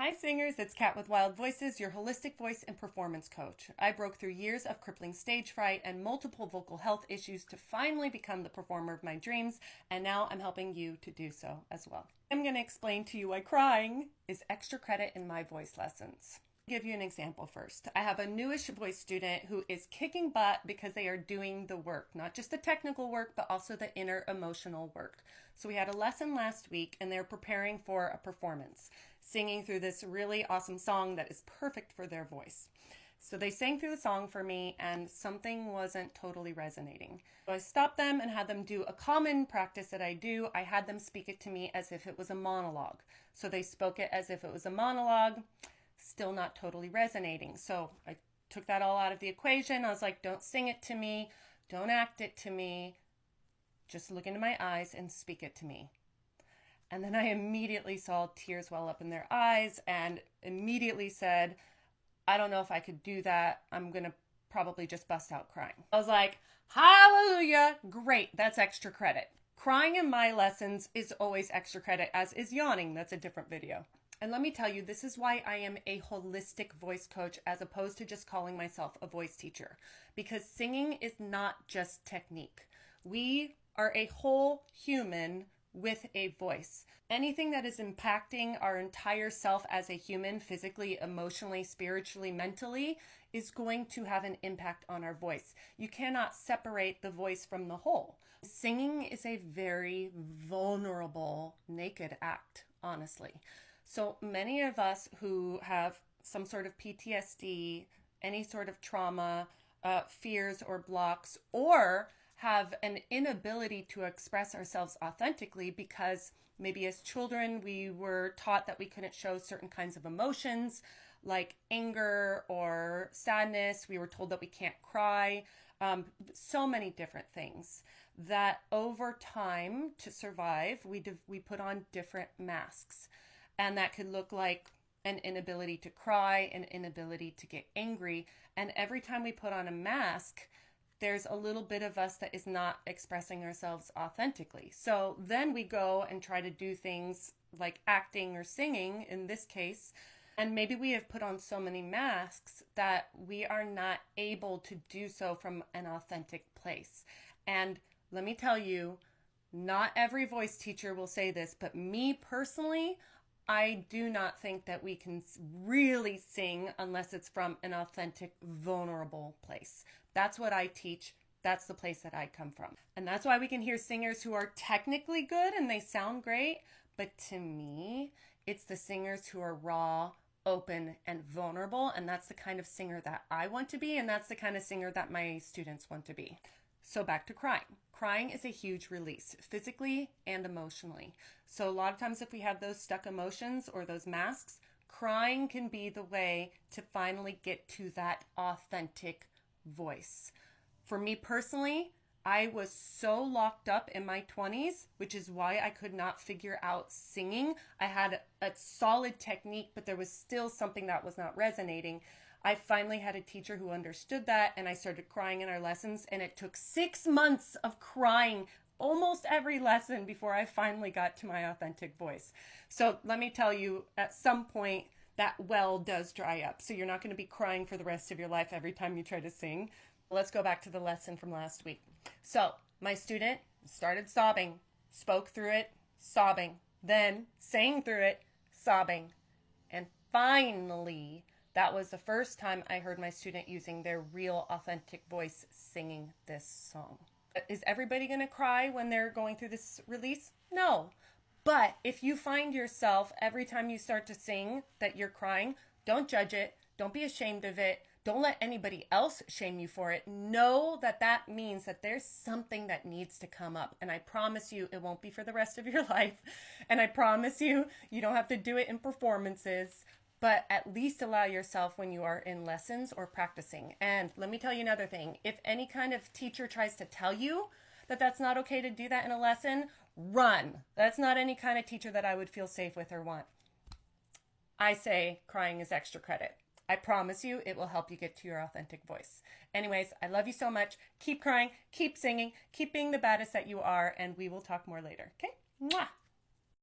Hi singers, it's Kat with Wylde Voices, your holistic voice and performance coach. I broke through years of crippling stage fright and multiple vocal health issues to finally become the performer of my dreams, and now I'm helping you to do so as well. I'm going to explain to you why crying is extra credit in my voice lessons. I'll give you an example first. I have a newish voice student who is kicking butt because they are doing the work, not just the technical work, but also the inner emotional work. So we had a lesson last week and they're preparing for a performance, singing through this really awesome song that is perfect for their voice. So they sang through the song for me and something wasn't totally resonating. So I stopped them and had them do a common practice that I do. I had them speak it to me as if it was a monologue. So they spoke it as if it was a monologue, still not totally resonating. So I took that all out of the equation. I was like, don't sing it to me, don't act it to me, just look into my eyes and speak it to me. And then I immediately saw tears well up in their eyes and immediately said, I don't know if I could do that. I'm going to probably just bust out crying. I was like, hallelujah, great, that's extra credit. Crying in my lessons is always extra credit, as is yawning. That's a different video. And let me tell you, this is why I am a holistic voice coach as opposed to just calling myself a voice teacher. Because singing is not just technique. We are a whole human with a voice. Anything that is impacting our entire self as a human, physically, emotionally, spiritually, mentally, is going to have an impact on our voice. You cannot separate the voice from the whole. Singing is a very vulnerable, naked act, honestly. So many of us who have some sort of PTSD, any sort of trauma, fears or blocks, or have an inability to express ourselves authentically because maybe as children we were taught that we couldn't show certain kinds of emotions like anger or sadness. We were told that we can't cry. So many different things that over time to survive, we put on different masks. And that could look like an inability to cry, an inability to get angry. And every time we put on a mask, there's a little bit of us that is not expressing ourselves authentically. So then we go and try to do things like acting or singing in this case, and maybe we have put on so many masks that we are not able to do so from an authentic place. And let me tell you, not every voice teacher will say this, but me personally, I do not think that we can really sing unless it's from an authentic, vulnerable place. That's what I teach. That's the place that I come from. And that's why we can hear singers who are technically good and they sound great. But to me, it's the singers who are raw, open, and vulnerable. And that's the kind of singer that I want to be. And that's the kind of singer that my students want to be. So back to crying. Crying is a huge release, physically and emotionally. So a lot of times if we have those stuck emotions or those masks, crying can be the way to finally get to that authentic voice. For me personally, I was so locked up in my 20s, which is why I could not figure out singing. I had a solid technique, but there was still something that was not resonating. I finally had a teacher who understood that, and I started crying in our lessons, and it took 6 months of crying almost every lesson before I finally got to my authentic voice. So let me tell you, at some point, that well does dry up. So you're not going to be crying for the rest of your life every time you try to sing. Let's go back to the lesson from last week. So my student started sobbing, spoke through it, sobbing, then sang through it, sobbing, and finally, that was the first time I heard my student using their real authentic voice singing this song. Is everybody going to cry when they're going through this release? No. But if you find yourself every time you start to sing that you're crying, don't judge it. Don't be ashamed of it. Don't let anybody else shame you for it. Know that that means that there's something that needs to come up. And I promise you, it won't be for the rest of your life. And I promise you, you don't have to do it in performances. But at least allow yourself when you are in lessons or practicing. And let me tell you another thing. If any kind of teacher tries to tell you that that's not okay to do that in a lesson, run. That's not any kind of teacher that I would feel safe with or want. I say crying is extra credit. I promise you it will help you get to your authentic voice. Anyways, I love you so much. Keep crying, keep singing, keep being the baddest that you are, and we will talk more later. Okay? Mwah!